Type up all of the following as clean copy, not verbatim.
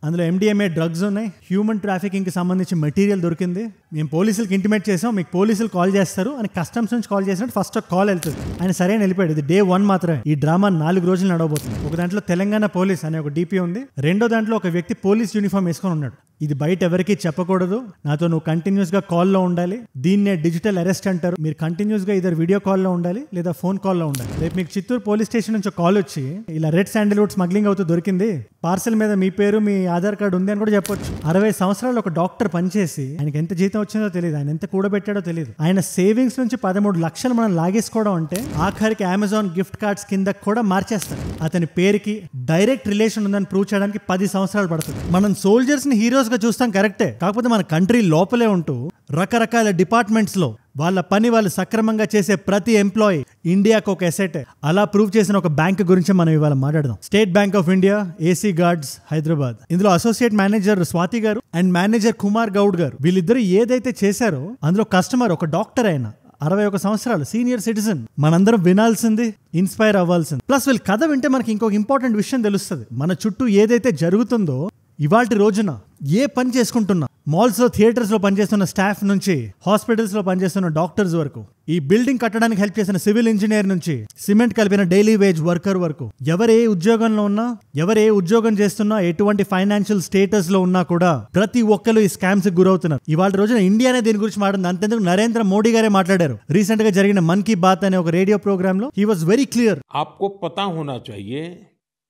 అందులో MDMA drugs ఉన్నాయి, human trafficking కి సంబంధించి మెటీరియల్ దొరికింది. మేము పోలీసులకు ఇంటిమేట్ చేసాం, మీకు పోలీసులు కాల్ చేస్తారు అని కస్టమ్స్ నుంచి కాల్ చేసినట్టు ఫస్ట్ ఒక కాల్ వెళ్తుంది. ఆయన సరే అని వెళ్ళిపోయాడు. ఇది Day 1 మాత్రమే. ఈ డ్రామా 4 రోజులు నడవబోతుంది. ఒక దాంట్లో తెలంగాణ పోలీస్ అనే ఒక DP ఉంది, రెండో దాంట్లో ఒక వ్యక్తి పోలీస్ యూనిఫామ్ వేసుకొని ఉన్నాడు. ఇది బయట ఎవరికి చెప్పకూడదు, నాతో నువ్వు కంటిన్యూస్ గా కాల్లో ఉండాలి. దీన్నే డిజిటల్ అరెస్ట్ అంటారు. మీరు కంటిన్యూస్ గా ఇద్దరు వీడియో కాల్లో ఉండాలి లేదా ఫోన్ కాల్లో ఉండాలి. రేపు మీకు చిత్తూరు పోలీస్ స్టేషన్ నుంచి కాల్ వచ్చి ఇలా రెడ్ శాండిల్వుడ్ స్మగ్లింగ్ అవుతూ దొరికింది, పార్సల్ మీద మీ పేరు మీ ఆధార్ కార్డు ఉంది అని కూడా చెప్పొచ్చు. 60 సంవత్సరాలు ఒక డాక్టర్ పనిచేసి ఆయనకి ఎంత జీతం వచ్చిందో తెలియదు, ఆయన ఎంత కూడబెట్టాడో తెలియదు. ఆయన సేవింగ్స్ నుంచి 13 లక్షలు మనం లాగేసుకోవడం అంటే ఆఖరికి అమెజాన్ గిఫ్ట్ కార్డ్స్ కింద కూడా మార్చేస్తారు. అతని పేరుకి డైరెక్ట్ రిలేషన్ ఉందని ప్రూవ్ చేయడానికి 10 సంవత్సరాలు పడుతుంది. మనం సోల్జర్స్ ని హీరోస్ గా చూస్తాం కరెక్టే, కాకపోతే మన కంట్రీ లోపలే ఉంటూ రకరకాల డిపార్ట్మెంట్స్ లో వాళ్ళ పని వాళ్ళు సక్రమంగా చేసే ప్రతి ఎంప్లాయీ ఇండియాకు ఒక ఎసెట్. అలా ప్రూవ్ చేసిన ఒక బ్యాంక్ గురించి మనం ఇవాళ మాట్లాడదాం. State bank of India, AC guards, Hyderabad. ఇందులో అసోసియేట్ మేనేజర్ స్వాతి గారు అండ్ మేనేజర్ కుమార్ గౌడ్ గారు, వీళ్ళిద్దరు ఏదైతే చేశారో అందులో కస్టమర్ ఒక డాక్టర్ అయిన 61 సంవత్సరాలు సీనియర్ సిటిజన్. మనందరం వినాల్సింది, ఇన్స్పైర్ అవ్వాల్సింది. ప్లస్ వీళ్ళ కథ వింటే మనకి ఇంకొక ఇంపార్టెంట్ విషయం తెలుస్తుంది. మన చుట్టూ ఏదైతే జరుగుతుందో ఇవాల్టి రోజున ఏ పని చేసుకుంటున్నా, మాల్స్ లో థియేటర్స్ లో పనిచేస్తున్న స్టాఫ్ నుంచి హాస్పిటల్స్ లో పనిచేస్తున్న డాక్టర్స్ వరకు, ఈ బిల్డింగ్ కట్టడానికి హెల్ప్ చేసిన సివిల్ ఇంజనీర్ నుంచి సిమెంట్ కలిపిన డైలీ వేజ్ వర్కర్ వరకు, ఎవరే ఉద్యోగంలో ఉన్నా, ఎవరే ఉద్యోగం చేస్తున్నా, ఎటువంటి ఫైనాన్షియల్ స్టేటస్ లో ఉన్నా కూడా ప్రతి ఒక్కరు ఈ స్కామ్స్ కి గురవుతున్నారు. ఇవాళ రోజున ఇండియానే దీని గురించి మాట్లాడింది. అంతేందుకు నరేంద్ర మోడీ గారే మాట్లాడారు. రీసెంట్ గా జరిగిన మన్ కీ బాత్ అనే ఒక రేడియో ప్రోగ్రామ్ లో హీ వాజ్ వెరీ క్లియర్. आपको पता होना चाहिए,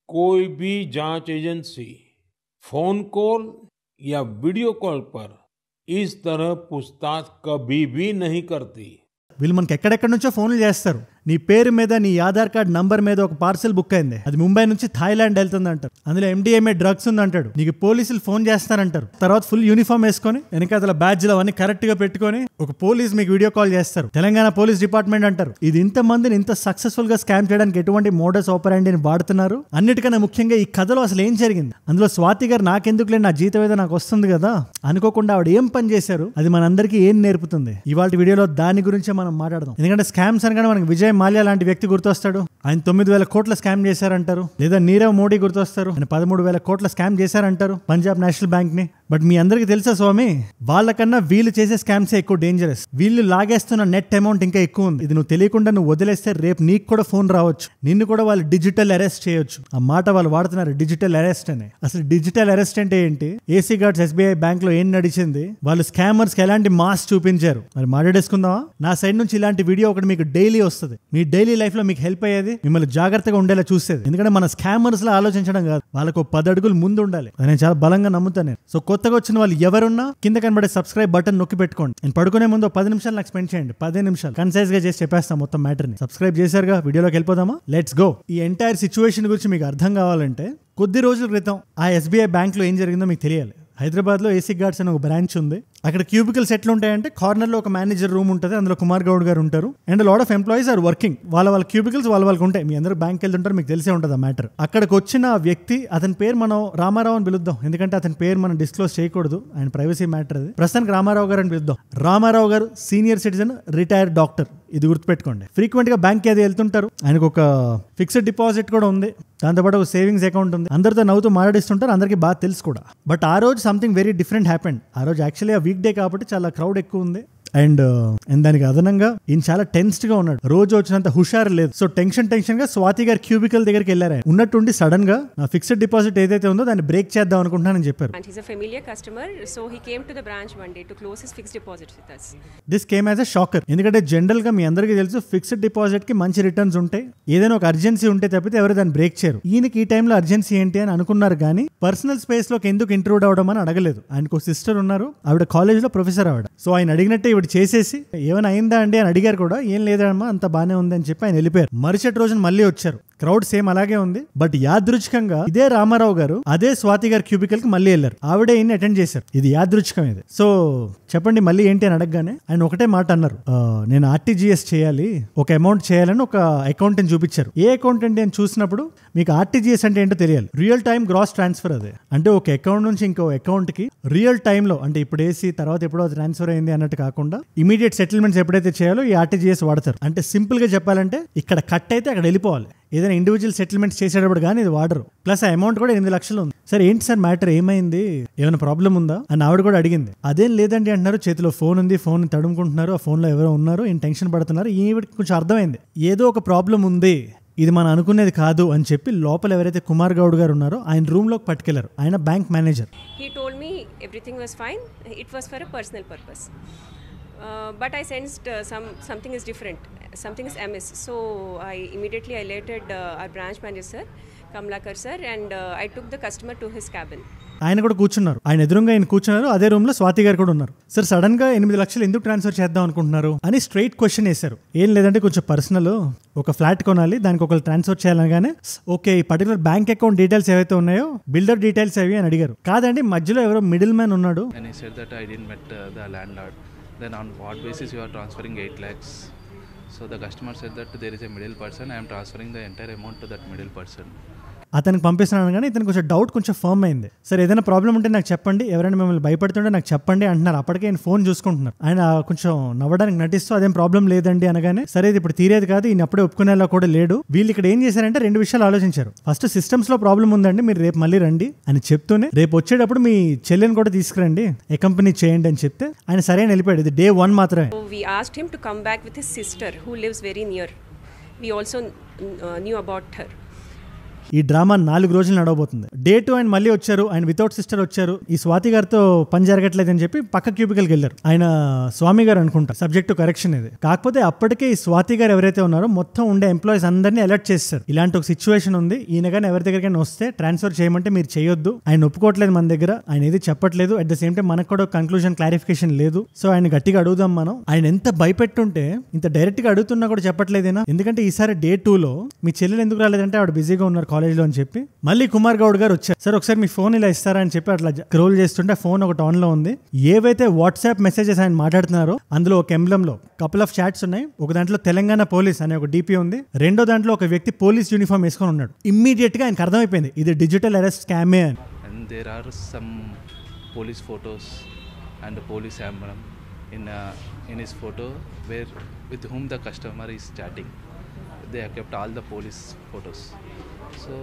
कोई भी जांच एजेंसी फोन कॉल या वीडियो कॉल पर इस तरह पूछताछ कभी भी नहीं करती. వీళ్ళు మనకి ఎక్కడెక్కడి నుంచో ఫోన్లు చేస్తారు. నీ పేరు మీద, నీ ఆధార్ కార్డ్ నంబర్ మీద ఒక పార్సల్ బుక్ అయింది, అది ముంబై నుంచి థాయిలాండ్ వెళ్తుంది అంటారు. అందులో MDMA డ్రగ్స్ ఉంది అంటాడు. నీకు పోలీసులు ఫోన్ చేస్తారంటారు. తర్వాత ఫుల్ యూనిఫామ్ వేసుకొని వెనకాల బ్యాడ్జ్లు అవన్నీ కరెక్ట్ గా పెట్టుకొని ఒక పోలీస్ మీకు వీడియో కాల్ చేస్తారు. తెలంగాణ పోలీస్ డిపార్ట్మెంట్ అంటారు. ఇది ఇంతమందిని ఇంత సక్సెస్ఫుల్ గా స్కామ్ చేయడానికి ఎటువంటి మోడస్ ఆపరాండిని వాడుతున్నారు. అన్నిటికన్నా ముఖ్యంగా ఈ కథలో అసలు ఏం జరిగింది, అందులో స్వాతి గారు నాకెందుకులే, నా జీతం ఏదో నాకు వస్తుంది కదా అనుకోకుండా ఆవిడ ఏం పని చేశారు, అది మనందరికీ ఏం నేర్పుతుంది, ఇవాళ వీడియోలో దాని గురించే మనం మాట్లాడదాం. ఎందుకంటే స్కామ్స్ అనగానే మనకి విజయ్ మాల్యా లాంటి వ్యక్తి గుర్తొస్తాడు. ఆయన 9,000 కోట్ల స్కామ్ చేశారంటారు. లేదా నీరవ్ మోడీ గుర్తొస్తారు, ఆయన 13,000 కోట్ల స్కామ్ చేశారంటారు పంజాబ్ నేషనల్ బ్యాంక్ ని. బట్ మీ అందరికి తెలుసా స్వామి, వాళ్ళకన్నా వీళ్ళు చేసే స్కామ్సే ఎక్కువ డేంజరస్. వీళ్ళు లాగేస్తున్న నెట్ అమౌంట్ ఇంకా ఎక్కువ ఉంది. ఇది నువ్వు తెలియకుండా నువ్వు వదిలేస్తే రేపు నీకు కూడా ఫోన్ రావచ్చు, నిన్ను కూడా వాళ్ళు డిజిటల్ అరెస్ట్ చేయొచ్చు. ఆ మాట వాళ్ళు వాడుతున్నారు, డిజిటల్ అరెస్ట్ అని. అసలు డిజిటల్ అరెస్ట్ అంటే ఏంటి, AC గార్డ్స్ SBI బ్యాంక్ లో ఏం నడిచింది, వాళ్ళు స్కామర్స్ కి ఎలాంటి మాస్ చూపించారు, మరి మాట్లాడేసుకుందామా. నా సైడ్ నుంచి ఇలాంటి వీడియో ఒకటి మీకు డైలీ వస్తుంది. మీ డైలీ లైఫ్ లో మీకు హెల్ప్ అయ్యేది, మిమ్మల్ని జాగ్రత్తగా ఉండేలా చూసేది. ఎందుకంటే మన స్కామర్స్ లో ఆలోచించడం కాదు, వాళ్ళకు 10 అడుగులు ముందు ఉండాలి. నేను చాలా బలంగా నమ్ముతాను నేను. సో కొత్తగా వచ్చిన వాళ్ళు ఎవరున్నా కింద కనబడే సబ్స్క్రైబ్ బటన్ నొక్కి పెట్టుకోండి. నేను పడుకునే ముందు 10 నిమిషాలు నాకు స్పెండ్ చేయండి. 10 నిమిషాలు కన్సైజ్ గా చేసి చెప్పేస్తాం మొత్తం మ్యాటర్ ని. సబ్స్క్రైబ్ చేశారుగా, వీడియోలోకి వెళ్ళిపోదామా, లెట్స్ గో. ఈ ఎంటైర్ సిచ్యువేషన్ గురించి మీకు అర్థం కావాలంటే కొద్ది రోజుల క్రితం ఆ SBI బ్యాంక్ లో ఏం జరిగిందో మీకు తెలియాలి. హైదరాబాద్ లో AC గార్డ్స్ అనే ఒక బ్రాంచ్ ఉంది. అక్కడ క్యూబికల్స్ ఎట్లా ఉంటాయంటే, కార్నర్ లో ఒక మేనేజర్ రూమ్ ఉంటుంది, అందులో కుమార్ గౌడ్ గారు ఉంటారు. And lot of employees are working. వాళ్ళ క్యూబికల్స్ వాళ్ళకి ఉంటాయి. మీ అందరూ బ్యాంక్ వెళ్తుంటారు, మీకు తెలిసే ఉంటుంది ఆ మ్యాటర్. అక్కడికి వచ్చిన వ్యక్తి, అతని పేరు మనం రామారావు అని పిలుద్దాం, ఎందుకంటే అతని పేరు మనం డిస్క్లోజ్ చేయకూడదు, ఆయన ప్రైవసీ మ్యాటర్ అది. ప్రస్తుతానికి రామారావు గారు అని పిలుద్దాం. రామారావు గారు సీనియర్ సిటిజన్, రిటైర్డ్ డాక్టర్. ఇది గుర్తుపెట్టుకోండి. ఫ్రీక్వెంట్ గా బ్యాంక్ అది వెళ్తుంటారు. ఆయనకు ఒక ఫిక్స్డ్ డిపాజిట్ కూడా ఉంది, దాంతోపాటు ఒక సేవింగ్స్ అకౌంట్ ఉంది. అందరితో నవ్వుతూ మాట్లాడిస్తుంటారు, అందరికీ బాగా తెలుసు కూడా. బట్ ఆ రోజు సంథింగ్ వెరీ డిఫరెంట్ హ్యాపెండ్. ఆ రోజు యాక్చువల్లీ ఆ వీక్ డే కాబట్టి చాలా క్రౌడ్ ఎక్కువ ఉంది. అండ్ దానికి అదనంగా ఈయన చాలా టెన్స్డ్ గా ఉన్నాడు. రోజు వచ్చినంత హుషారు లేదు. సో టెన్షన్ గా స్వాతి గారి క్యూబికల్ దగ్గరికి వెళ్ళారు. ఉన్నట్టుండి సడన్ గా నా ఫిక్స్డ్ డిపాజిట్ ఏదైతే ఉందో దాన్ని బ్రేక్ చేద్దాం అనుకుంటున్నానని చెప్పారు. This came as a shocker. ఎందుకంటే జనరల్ గా మీ అందరికీ తెలుసు, ఫిక్స్డ్ డిపాజిట్ కి మంచి రిటర్న్స్ ఉంటాయి. ఏదైనా ఒక అర్జెన్సీ ఉంటే తప్పితే ఎవరు దాన్ని బ్రేక్ చేయరు. ఈయనకి ఈ టైంలో అర్జెన్సీ ఏంటి అని అనుకున్నారు, కానీ పర్సనల్ స్పేస్ లోకి ఎందుకు ఇంట్రూడ్ అవడం అని అడగలేదు. ఆయనకు సిస్టర్ ఉన్నారు, ఆవిడ కాలేజ్ లో ప్రొఫెసర్ ఆవిడ. సో ఆయన అడిగినట్టే చేసేసి ఏమైనా అయిందా అండి అని అడిగారు కూడా. ఏం లేదమ్మా, అంత బానే ఉంది అని చెప్పి ఆయన వెళ్ళిపోయారు. మరుసటి రోజున మళ్ళీ వచ్చారు. క్రౌడ్ సేమ్ అలాగే ఉంది. బట్ యాదృచ్ఛికంగా ఇదే రామారావు గారు అదే స్వాతి గారి క్యూబికల్ కి మళ్ళీ వెళ్ళారు. ఆవిడే ఈయన్ని అటెండ్ చేశారు. ఇది యాదృచ్ఛికం ఇది. సో చెప్పండి మళ్ళీ ఏంటి అని అడగగానే ఆయన ఒకటే మాట అన్నారు, నేను RTGS చేయాలి, ఒక అమౌంట్ చేయాలని ఒక అకౌంట్ ని చూపించారు. ఏ అకౌంట్ అంటే అని చూసినప్పుడు మీకు RTGS అంటే ఏంటో తెలియాలి. Real time gross transfer. అదే అంటే ఒక అకౌంట్ నుంచి ఇంకో అకౌంట్ కి రియల్ టైమ్ లో, అంటే ఇప్పుడు వేసి తర్వాత ఎప్పుడో ట్రాన్స్ఫర్ అయింది అన్నట్టు కాకుండా ఇమీడియట్ సెటిల్మెంట్స్ ఎప్పుడైతే చేయాలో ఈ RTGS వాడతారు. అంటే సింపుల్ గా చెప్పాలంటే ఇక్కడ కట్ అయితే అక్కడ వెళ్ళిపోవాలి. ఏదైనా ఇండివిజువల్ సెటిల్మెంట్స్ చేసేటప్పుడు కానీ ఇది వాడరు. ప్లస్ ఆ అమౌంట్ కూడా 8 లక్షలు ఉంది. సార్ ఏంటి సార్ మ్యాటర్, ఏమైంది, ఏమైనా ప్రాబ్లం ఉందా అని ఆవిడ కూడా అడిగింది. అదేం లేదండి అంటున్నారు. చేతిలో ఫోన్ ఉంది, ఫోన్ తడుముకుంటున్నారు, ఆ ఫోన్లో ఎవరో ఉన్నారు, ఏం టెన్షన్ పడుతున్నారు. ఈవిడికి కొంచెం అర్థమైంది ఏదో ఒక ప్రాబ్లం ఉంది, ఇది మనం అనుకునేది కాదు అని చెప్పి లోపల ఎవరైతే కుమార్ గౌడ్ గారు ఉన్నారో ఆయన రూమ్ లోకి పట్టుకెళ్లారు. ఆయన bank manager. He told me everything was fine. It was for a personal purpose. But I sensed something is different. Something is amiss. So I immediately alerted our branch manager, Kamlakar sir, and I took the customer to his cabin. ఆయన కూడా కూర్చున్నారు, ఆయన ఎదురుగా ఆయన కూర్చున్నారు. అదే room లో స్వాతి గారు కూడా ఉన్నారు. సార్ సడన్ గా 8 లక్షలు ఎందుకు ట్రాన్స్ఫర్ చేద్దాం అనుకుంటున్నారు అని స్ట్రైట్ క్వశ్చన్ వేశారు. ఏం లేదంటే కొంచెం పర్సనల్, ఒక ఫ్లాట్ కొనాలి, దానికి ఒకరు ట్రాన్స్ఫర్ చేయాలనగానే ఓకే ఈ పర్టికులర్ బ్యాంక్ అకౌంట్ డీటెయిల్స్ ఏవైతే ఉన్నాయో బిల్డర్ డీటెయిల్స్ అవి అని అడిగారు. కాదండి మధ్యలో ఎవరో మిడిల్ మ్యాన్ ఉన్నాడు. Then on what basis you are transferring 8 lakhs? So the customer said that there is a middle person. I am transferring the entire amount to that middle person. అతనికి పంపిస్తున్నాను కానీ ఇతనికి కొంచెం డౌట్ కొంచెం firm అయింది. సరే ఏదైనా ప్రాబ్లం ఉంటే నాకు చెప్పండి, ఎవరైనా మిమ్మల్ని భయపడుతుంటే నాకు చెప్పండి అంటున్నారు. అప్పటికే ఆయన ఫోన్ చూసుకుంటున్నారు. ఆయన కొంచెం నవ్వడానికి నటిస్తూ అదేం ప్రాబ్లం లేదండి అనగానే సరే ఇది ఇప్పుడు తీరేది కాదు, ఈయన అప్పుడే ఒప్పుకునేలా కూడా లేడు. వీళ్ళు ఇక్కడ ఏం చేశారంటే 2 విషయాలు ఆలోచించారు. ఫస్ట్ సిస్టమ్స్ లో ప్రాబ్లం ఉందండి, మీరు రేపు మళ్ళీ రండి అని చెప్తూనే రేపు వచ్చేటప్పుడు మీ చెల్లెని కూడా తీసుకురండి, అకంపెనీ చేయండి అని చెప్తే ఆయన సరే అని వెళ్ళిపోయాడు. ఇది Day 1 మాత్రమే. So we asked him to come back with his sister who lives very near. We also knew about her. ఈ డ్రామా 4 రోజులు నడవబోతుంది. Day 2 ఆయన మళ్ళీ వచ్చారు. ఆయన వితౌట్ సిస్టర్ వచ్చారు. ఈ స్వాతి గారితో పని జరగట్లేదని చెప్పి పక్క క్యూబికల్కి వెళ్ళారు. ఆయన స్వామి గారు అనుకుంటా, సబ్జెక్ట్ టు కరెక్షన్ ఇది. కాకపోతే అప్పటికే ఈ స్వాతి గారు ఎవరైతే ఉన్నారో మొత్తం ఉండే ఎంప్లాయీస్ అందరినీ అలర్ట్ చేస్తారు. ఇలాంటి ఒక సిచ్యువేషన్ ఉంది, ఈయన కానీ ఎవరి దగ్గరికైనా వస్తే ట్రాన్స్ఫర్ చేయమంటే మీరు చేయొద్దు, ఆయన ఒప్పుకోవట్లేదు మన దగ్గర, ఆయన ఏది చెప్పట్లేదు. అట్ ద సేమ్ టైం మనకు కూడా కన్క్లూజన్ క్లారిఫికేషన్ లేదు. సో ఆయన గట్టిగా అడుగుదాం మనం. ఆయన ఎంత భయపెట్టుంటే ఇంత డైరెక్ట్ గా అడుగుతున్నా కూడా చెప్పట్లేదేనా. ఎందుకంటే ఈసారి Day 2లో మీ చెల్లెలు ఎందుకు రాలేదంటే ఆవిడ బిజీగా ఉన్నారు కాలేజ్లో అని చెప్పి మళ్ళీ కుమార్ గౌడ్ గారు వచ్చారు. సార్ ఒకసారి మీ ఫోన్ ఇలా ఇస్తారా అని చెప్పి అట్లా స్క్రోల్ చేస్తుంటే ఫోన్ ఒకటి ఆన్ లో ఉంది. ఏవైతే వాట్సాప్ మెసేజెస్ ఆయన మాట్లాడుతున్నారో అందులో ఒక ఎంబ్లమ్ లో కపుల్ ఆఫ్ చాట్స్ ఉన్నాయి. ఒక దాంట్లో తెలంగాణ పోలీస్ అనే ఒక DP ఉంది. రెండో దాంట్లో ఒక వ్యక్తి పోలీస్ యూనిఫామ్ వేసుకొని ఉన్నాడు. ఇమ్మీడియట్ గా ఆయనకు అర్థమైపోయింది ఇది డిజిటల్ అరెస్ట్ స్కామే అని. And there are some police photos and the police emblem in his photo where with whom the customer is chatting. They have kept all the police photos. So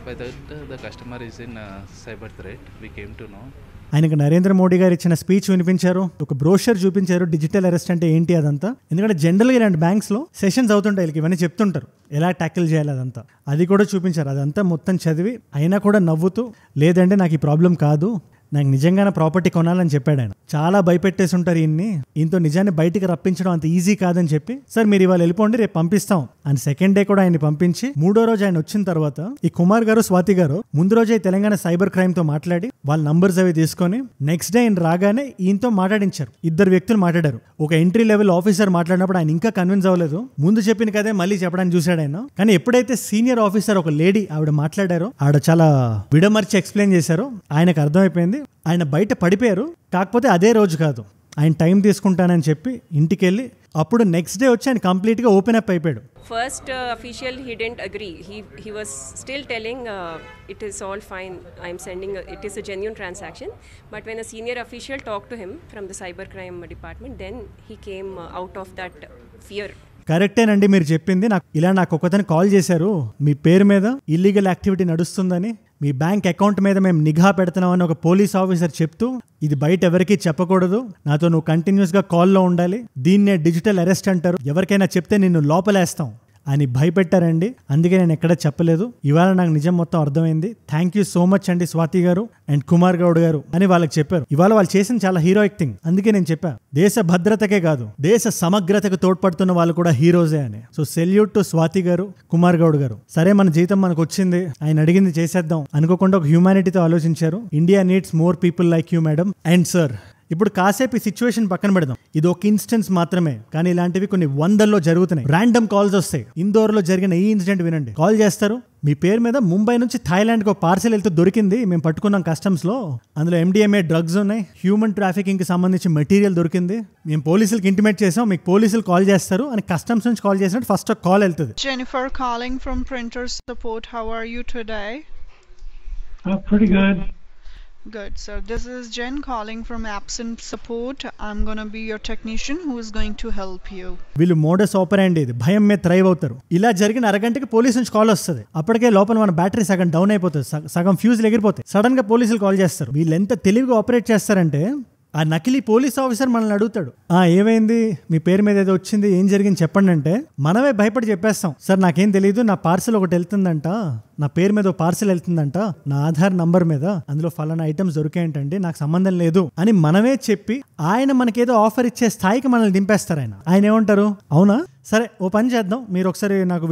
by that the customer is in cyber threat. We came to know. ఆయనకు నరేంద్ర మోడీ గారు ఇచ్చిన speech వినిపించారు, ఒక brochure చూపించారు digital arrest అంటే ఏంటి అదంతా. ఎందుకంటే జనరల్గా ఇలాంటి బ్యాంక్స్ లో సెషన్స్ అవుతుంటాయి, వీళ్ళకి ఇవన్నీ చెప్తుంటారు ఎలా ట్యాకిల్ చేయాలి అదంతా. అది కూడా చూపించారు. అదంతా మొత్తం చదివి అయినా కూడా నవ్వుతూ లేదంటే నాకు ఈ ప్రాబ్లం కాదు, నాకు నిజంగానే ప్రాపర్టీ కొనాలని చెప్పాడు ఆయన. చాలా భయపెట్టేసి ఉంటారు ఈయన్ని, ఈయనతో నిజాన్ని బయటికి రప్పించడం అంత ఈజీ కాదని చెప్పి సార్ మీరు ఇవాళ వెళ్ళిపోండి రేపు పంపిస్తాం అని సెకండ్ డే కూడా ఆయన పంపించి 3వ రోజు ఆయన వచ్చిన తర్వాత ఈ కుమార్ గారు స్వాతి గారు ముందు రోజే తెలంగాణ సైబర్ క్రైమ్ తో మాట్లాడి వాళ్ళ నంబర్స్ అవి తీసుకొని నెక్స్ట్ డే ఆయన రాగానే ఈయనతో మాట్లాడించారు. 2 వ్యక్తులు మాట్లాడారు. ఒక ఎంట్రీ లెవెల్ ఆఫీసర్ మాట్లాడినప్పుడు ఆయన ఇంకా కన్విన్స్ అవ్వలేదు. ముందు చెప్పిన కదే మళ్ళీ చెప్పడానికి చూశాడు ఆయన. కానీ ఎప్పుడైతే సీనియర్ ఆఫీసర్ ఒక లేడీ ఆవిడ మాట్లాడారో ఆవిడ చాలా విడమర్చి ఎక్స్ప్లెయిన్ చేశారో ఆయనకు అర్థమైపోయింది. ఆయన బయట పడిపోయారు. కాకపోతే అదే రోజు కాదు, ఆయన టైం తీసుకుంటానని చెప్పి ఇంటికి వెళ్ళి అప్పుడు నెక్స్ట్ డే వచ్చి ఆయన కంప్లీట్ గా ఓపెన్ అప్ అయిపోయాడు. First official he didn't agree. He was still telling it is all fine. I am sending it is a genuine transaction. But when a senior official talked to him from the cybercrime department, then he came out of that fear. కరెక్టేనండి మీరు చెప్పింది. నాకు ఒకతను call చేశారు, మీ పేరు మీద illegal activity నడుస్తుందని, మీ bank account మీద మేము నిఘా పెడుతున్నామని ఒక పోలీస్ ఆఫీసర్ చెప్తూ ఇది బయట ఎవరికీ చెప్పకూడదు, నాతో నువ్వు కంటిన్యూస్ గా కాల్లో ఉండాలి, దీన్నే డిజిటల్ అరెస్ట్ అంటారు, ఎవరికైనా చెప్తే నిన్ను లోపలేస్తాం అని భయపెట్టారండి. అందుకే నేను ఎక్కడ చెప్పలేదు. ఇవాళ నాకు నిజం మొత్తం అర్థమైంది. థ్యాంక్ యూ సో మచ్ అండి స్వాతి గారు అండ్ కుమార్ గౌడ్ గారు అని వాళ్ళకి చెప్పారు. ఇవాళ వాళ్ళు చేసిన చాలా హీరోయిక్ థింగ్. అందుకే నేను చెప్పా దేశ భద్రతకే కాదు దేశ సమగ్రతకు తోడ్పడుతున్న వాళ్ళు కూడా హీరోజే అని. సో సెల్యూట్ టు స్వాతి గారు, కుమార్ గౌడ్ గారు. సరే మన జీతం మనకు వచ్చింది, ఆయన అడిగింది చేసేద్దాం అనుకోకుండా ఒక హ్యూమానిటీతో ఆలోచించారు. India needs more people like you madam and sir. ఇప్పుడు కాసేపు ఈ సిచ్యువేషన్ పక్కన పెడదాం. ఇది ఒక ఇన్స్టెన్స్ మాత్రమే, కానీ ఇలాంటివి కొన్ని 100ల్లో జరుగుతున్నాయి. ర్యాండమ్ కాల్స్ వస్తాయి. ఇందోర్లో జరిగిన ఈ ఇన్సిడెంట్ వినండి. కాల్ చేస్తారు, మీ పేరు మీద ముంబై నుంచి థాయిలాండ్కి ఒక పార్సెల్ వెళ్తే దొరికింది, మేము పట్టుకున్నాం కస్టమ్స్ లో, అందులో MDMA డ్రగ్స్ ఉన్నాయి, హ్యూమన్ ట్రాఫికింగ్ కి సంబంధించి మెటీరియల్ దొరికింది, మేము పోలీసులకు ఇంటిమేట్ చేసాం, మీకు పోలీసులు కాల్ చేస్తారు అని కస్టమ్స్ నుంచి కాల్ చేసినట్టు ఫస్ట్ ఒక కాల్ వెళ్తుంది. Jennifer calling from Printers Support. How are you today? Pretty good. Good, sir. This is Jen calling from Absent Support. I'm going to be your technician who is going to help you. వీళ్ళు modus ఆపరాండి ఇది భయం మీద thrive అవుతారు. ఇలా జరిగిన అరగంటకి police నుంచి call వస్తుంది. అప్పటికే లోపల మన బ్యాటరీ సగం డౌన్ అయిపోతుంది, సగం ఫ్యూజ్ ఎగిరిపోతాయి. సడన్ గా పోలీసులు కాల్ చేస్తారు. వీళ్ళు ఎంత తెలివిగా ఆపరేట్ చేస్తారంటే ఆ నకిలీ పోలీస్ ఆఫీసర్ మనల్ని అడుగుతాడు, ఏమైంది, మీ పేరు మీద ఏదో వచ్చింది, ఏం జరిగింది చెప్పండి అంటే మనమే భయపడి చెప్పేస్తాం, సార్ నాకేం తెలియదు, నా పార్సల్ ఒకటి వెళ్తుందంట, నా పేరు మీద పార్సల్ వెళ్తుందంట, నా ఆధార్ నంబర్ మీద అందులో ఫలానా ఐటమ్స్ దొరికాయంటండి, నాకు సంబంధం లేదు అని మనమే చెప్పి ఆయన మనకేదో ఆఫర్ ఇచ్చే స్థాయికి మనల్ని దింపేస్తారు. ఆయన ఏమంటారు, అవునా సరే ఓ పని చేద్దాం, మీరు ఒకసారి నాకు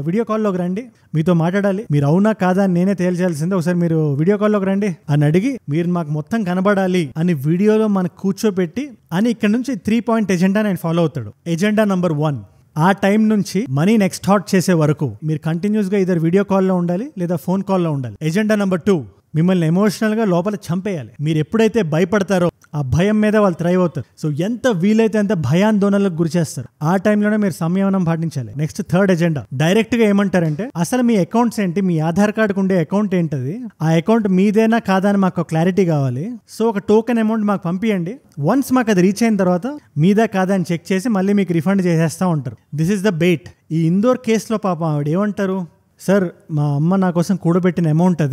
వీడియో కాల్లోకి రండి, మీతో మాట్లాడాలి, మీరు అవునా కాదా అని నేనే తేల్చాల్సిందే, ఒకసారి మీరు వీడియో కాల్లోకి రండి అని అడిగి మీరు మాకు మొత్తం కనబడాలి అని వీడియోలో మనకు కూర్చోబెట్టి అని ఇక్కడ నుంచి 3 పాయింట్ ఎజెండా నేను ఫాలో అవుతాడు. ఎజెండా నంబర్ 1, ఆ టైం నుంచి మనీ నెక్స్ట్ హాట్ చేసే వరకు మీరు కంటిన్యూస్ గా ఇద్దరు వీడియో కాల్లో ఉండాలి లేదా ఫోన్ కాల్లో ఉండాలి. ఎజెండా నంబర్ 2, మిమ్మల్ని ఎమోషనల్ గా లోపల చంపేయాలి. మీరు ఎప్పుడైతే భయపడతారో ఆ భయం మీద వాళ్ళు థ్రైవ్ అవుతారు. సో ఎంత వీలైతే అంత భయాందోళనలకు గురి చేస్తారు. ఆ టైంలోనే మీరు సంయమనం పాటించాలి. నెక్స్ట్ 3rd ఎజెండా, డైరెక్ట్ గా ఏమంటారంటే అసలు మీ అకౌంట్స్ ఏంటి, మీ ఆధార్ కార్డుకు ఉండే అకౌంట్ ఏంటది, ఆ అకౌంట్ మీదేనా కాదా అని మాకు క్లారిటీ కావాలి. సో ఒక టోకెన్ అమౌంట్ మాకు పంపియండి, వన్స్ మాకు అది రీచ్ అయిన తర్వాత మీదా కాదా అని చెక్ చేసి మళ్ళీ మీకు రిఫండ్ చేసేస్తా ఉంటారు. This is the bait. ఈ ఇందోర్ కేసులో పాపం ఆవిడ ఏమంటారు, సార్ మా అమ్మ నా కోసం కూడబెట్టిన అమౌంట్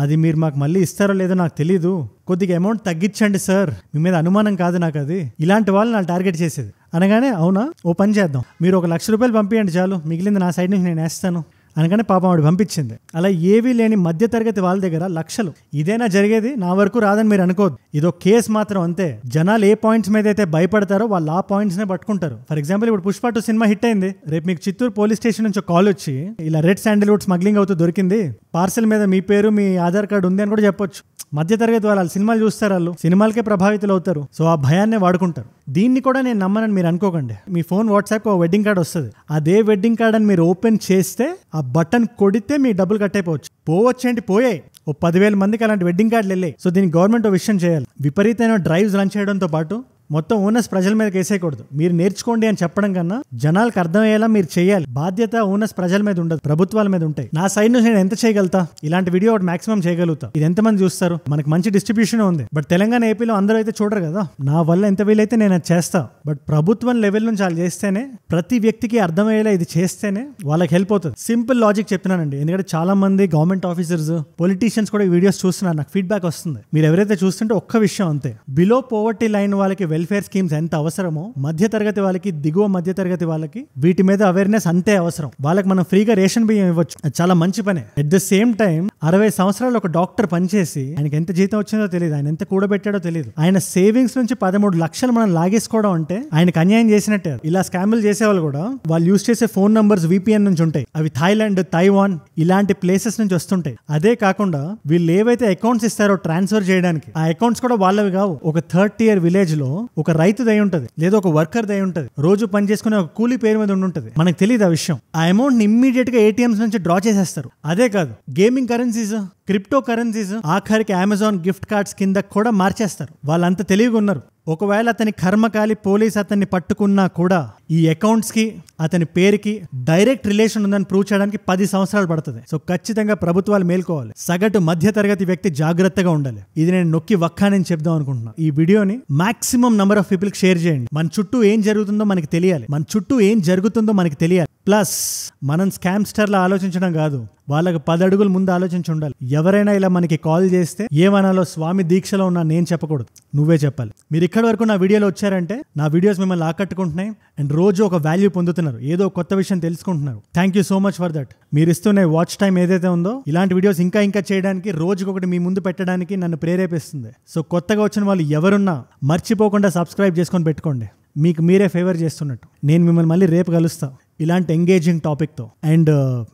అది మీరు మాకు మళ్ళీ ఇస్తారో లేదో నాకు తెలీదు, కొద్దిగా అమౌంట్ తగ్గించండి సార్, మీ మీద అనుమానం కాదు నాకు అది, ఇలాంటి వాళ్ళు నాకు టార్గెట్ చేసేది. అనగానే అవునా ఓ పని చేద్దాం, మీరు 1 లక్ష రూపాయలు పంపించండి చాలు, మిగిలింది నా సైడ్ నుంచి నేను వేస్తాను అనగానే పాపం ఆవిడ పంపించింది. అలా ఏవీ లేని మధ్యతరగతి వాళ్ళ దగ్గర లక్షలు. ఇదేనా జరిగేది? నా వరకు రాదని మీరు అనుకోదు, ఇదో కేసు మాత్రం అంతే. జనాలు ఏ పాయింట్స్ మీద అయితే భయపడతారో వాళ్ళు ఆ పాయింట్స్ నే పట్టుకుంటారు. ఫర్ ఎగ్జాంపుల్ ఇప్పుడు పుష్ప 2 సినిమా హిట్ అయింది, రేపు మీకు చిత్తూరు పోలీస్ స్టేషన్ నుంచి కాల్ వచ్చి ఇలా రెడ్ శాండిల్వుడ్ స్మగ్లింగ్ అవుతూ దొరికింది, పార్సల్ మీద మీ పేరు మీ ఆధార్ కార్డు ఉంది అని కూడా చెప్పొచ్చు. మధ్యతరగతి వాళ్ళు సినిమాలు చూస్తారు, వాళ్ళు సినిమాలకే ప్రభావితులు అవుతారు. సో ఆ భయాన్నే వాడుకుంటారు. దీన్ని కూడా నేను నమ్మనని మీరు అనుకోకండి. మీ ఫోన్ వాట్సాప్ ఒక వెడ్డింగ్ కార్డ్ వస్తుంది, అదే వెడ్డింగ్ కార్డ్ అని మీరు ఓపెన్ చేస్తే ఆ బటన్ కొడితే మీ డబ్బులు కట్ అయిపోవచ్చు. పోవచ్చేంటి పోయే, ఓ 10,000 మందికి అలాంటి వెడ్డింగ్ కార్డులు వెళ్ళాయి. సో దీనికి గవర్నమెంట్ ఒక విషయం చేయాలి, విపరీతమైన డ్రైవ్స్ రన్ చేయడంతో పాటు మొత్తం ఓనర్స్ ప్రజల మీద వేసేయకూడదు. మీరు నేర్చుకోండి అని చెప్పడం కన్నా జనాలకు అర్థమయ్యేలా మీరు చేయాలి. బాధ్యత ఓనర్స్ ప్రజల మీద ఉండదు, ప్రభుత్వాల మీద ఉంటాయి. నా సైడ్ నుంచి నేను ఎంత చేయగలుగుతా, ఇలాంటి వీడియో ఒకటి మాక్సిమం చేయగలుగుతా. ఇది ఎంతమంది చూస్తారు, మనకి మంచి డిస్ట్రిబ్యూషన్ ఉంది. బట్ తెలంగాణ ఏపీలో అందరూ అయితే చూడరు కదా. నా వల్ల ఎంత వీలైతే నేను అది చేస్తా. బట్ ప్రభుత్వం లెవెల్ నుంచి వాళ్ళు చేస్తేనే, ప్రతి వ్యక్తికి అర్థమయ్యేలా ఇది చేస్తేనే వాళ్ళకి హెల్ప్ అవుతుంది. సింపుల్ లాజిక్ చెప్తున్నానండి, ఎందుకంటే చాలా మంది గవర్నమెంట్ ఆఫీసర్స్, పొలిటీషియన్స్ కూడా ఈ వీడియోస్ చూస్తున్నారు, నాకు ఫీడ్బ్యాక్ వస్తుంది. మీరు ఎవరైతే చూస్తుంటే ఒక్క విషయం అంతే, బిలో పోవర్టీ లైన్ వాళ్ళకి వెల్ఫేర్ స్కీమ్స్ ఎంత అవసరమో మధ్య తరగతి వాళ్ళకి, దిగువ మధ్య తరగతి వాళ్ళకి వీటి మీద అవేర్నెస్ అంతే అవసరం. వాళ్ళకి మనం ఫ్రీగా రేషన్ బియ్యం ఇవ్వచ్చు, అది చాలా మంచి పనే. అట్ ద సేమ్ టైం 60 సంవత్సరాలు ఒక డాక్టర్ పనిచేసి ఆయనకి ఎంత జీతం వచ్చిందో తెలియదు, ఆయన ఎంత కూడబెట్టాడో తెలియదు, ఆయన సేవింగ్స్ నుంచి 13 లక్షలు మనం లాగేసుకోవడం అంటే ఆయనకు అన్యాయం చేసినట్టే. ఇలా స్కామ్లు చేసేవాళ్ళు కూడా వాళ్ళు యూజ్ చేసే ఫోన్ నంబర్స్ VPN నుంచి ఉంటాయి, అవి థాయిలాండ్, తైవాన్ ఇలాంటి ప్లేసెస్ నుంచి వస్తుంటాయి. అదే కాకుండా వీళ్ళు ఏవైతే అకౌంట్స్ ఇస్తారో ట్రాన్స్ఫర్ చేయడానికి, ఆ అకౌంట్స్ కూడా వాళ్ళవి కావు. ఒక 3rd tier విలేజ్ లో ఒక రైతు దయ ఉంటది, లేదా ఒక వర్కర్ దయ ఉంటది, రోజు పని చేసుకునే ఒక కూలీ పేరు మీద ఉంటది. మనకు తెలియదు ఆ విషయం. ఆ అమౌంట్ ని ఇమ్మీడియట్ గా ATMs నుంచి డ్రా చేసేస్తారు. అదే కాదు, గేమింగ్ కరెన్సీస్, క్రిప్టో కరెన్సీస్, ఆఖరికి అమెజాన్ గిఫ్ట్ కార్డ్స్ కింద కూడా మార్చేస్తారు. వాళ్ళంత తెలివిగా ఉన్నారు. ఒకవేళ అతని కర్మకాలి పోలీస్ అతన్ని పట్టుకున్నా కూడా ఈ అకౌంట్స్ కి అతని పేరుకి డైరెక్ట్ రిలేషన్ ఉందని ప్రూవ్ చేయడానికి 10 సంవత్సరాలు పడుతుంది. సో ఖచ్చితంగా ప్రభుత్వాలు మేల్కోవాలి. సగటు మధ్య తరగతి వ్యక్తి జాగ్రత్తగా ఉండాలి. ఇది నేను నొక్కి వక్కానని చెప్దాం అనుకుంటున్నా. ఈ వీడియోని maximum number of people share చేయండి. మన చుట్టూ ఏం జరుగుతుందో మనకి తెలియాలి, మన చుట్టూ ఏం జరుగుతుందో మనకి తెలియాలి. ప్లస్ మనం స్కామ్స్టర్లా ఆలోచించడం కాదు, వాళ్ళకి 10 అడుగుల ముందు ఆలోచించి ఉండాలి. ఎవరైనా ఇలా మనకి కాల్ చేస్తే ఏమనాలో స్వామి దీక్షలో ఉన్నా నేను చెప్పకూడదు, నువ్వే చెప్పాలి. మీరు ఇక్కడి వరకు నా వీడియోలో వచ్చారంటే నా వీడియోస్ మిమ్మల్ని ఆకట్టుకుంటున్నాయి అండ్ రోజు ఒక వాల్యూ పొందుతున్నారు, ఏదో కొత్త విషయం తెలుసుకుంటున్నారు. Thank you so much for that. మీరు ఇస్తున్న వాచ్ టైం ఏదైతే ఉందో ఇలాంటి వీడియోస్ ఇంకా చేయడానికి, రోజుకొకటి మీ ముందు పెట్టడానికి నన్ను ప్రేరేపిస్తుంది. సో కొత్తగా వచ్చిన వాళ్ళు ఎవరున్నా మర్చిపోకుండా సబ్స్క్రైబ్ చేసుకొని పెట్టుకోండి. మీకు మీరే ఫేవర్ చేస్తున్నట్టు. నేను మిమ్మల్ని మళ్ళీ రేపు కలుస్తా ఇలాంటి ఎంగేజింగ్ టాపిక్తో. అండ్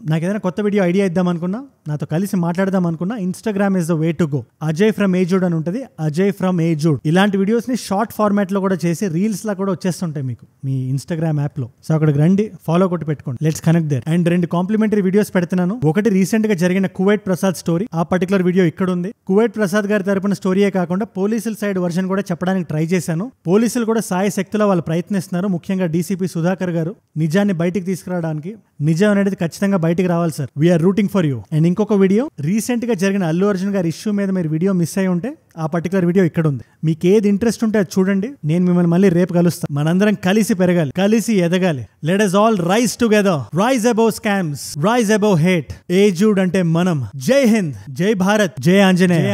నాకు ఏదైనా కొత్త వీడియో ఐడియా ఇద్దాం అనుకున్నా, నాతో కలిసి మాట్లాడదాం అనుకున్నా, Instagram is the way to go. Ajay from ఏజుడ్ అని ఉంటుంది, అజయ్ ఫ్రమ్ ఏజుడ్. ఇలాంటి వీడియోస్ని షార్ట్ ఫార్మాట్ లో కూడా చేసి రీల్స్ లా కూడా వచ్చేస్తుంటాయి మీకు మీ ఇన్స్టాగ్రామ్ యాప్ లో. సో అక్కడికి రండి, ఫాలో కొట్టి పెట్టుకోండి. Let's connect there. And 2 complimentary videos పెడుతున్నాను. ఒకటి రీసెంట్ గా జరిగిన కువైట్ ప్రసాద్ స్టోరీ, ఆ పర్టికులర్ వీడియో ఇక్కడ ఉంది. కువైట్ ప్రసాద్ గారి తరపున స్టోరీయే కాకుండా పోలీసుల సైడ్ వర్షన్ కూడా చెప్పడానికి ట్రై చేశాను. పోలీసులు కూడా సాయ శక్తిలో వాళ్ళు ప్రయత్నిస్తున్నారు. ముఖ్యంగా DCP సుధాకర్ గారు నిజాన్ని బయటికి తీసుకురావడానికి. నిజం అనేది ఖచ్చితంగా బయటికి రావాలి sir. We're rooting for you. And ఇంకో ఇంకొక వీడియో రీసెంట్ గా జరిగిన అల్లు అర్జున్ గారి ఇష్యూ మీద మీరు వీడియో మిస్ అయి ఉంటే ఆ పర్టికులర్ వీడియో ఇక్కడ ఉంది. మీకు ఏది ఇంట్రెస్ట్ ఉంటే అది చూడండి. నేను మిమ్మల్ని మళ్ళీ రేపు కలుస్తాను. మనందరం కలిసి పెరగాలి, కలిసి ఎదగాలి. Let us all rise together, rise above scams, rise above hate. ఏజూడ్ అంటే మనం. జై హింద్, జై భారత్, జై ఆంజనేయ.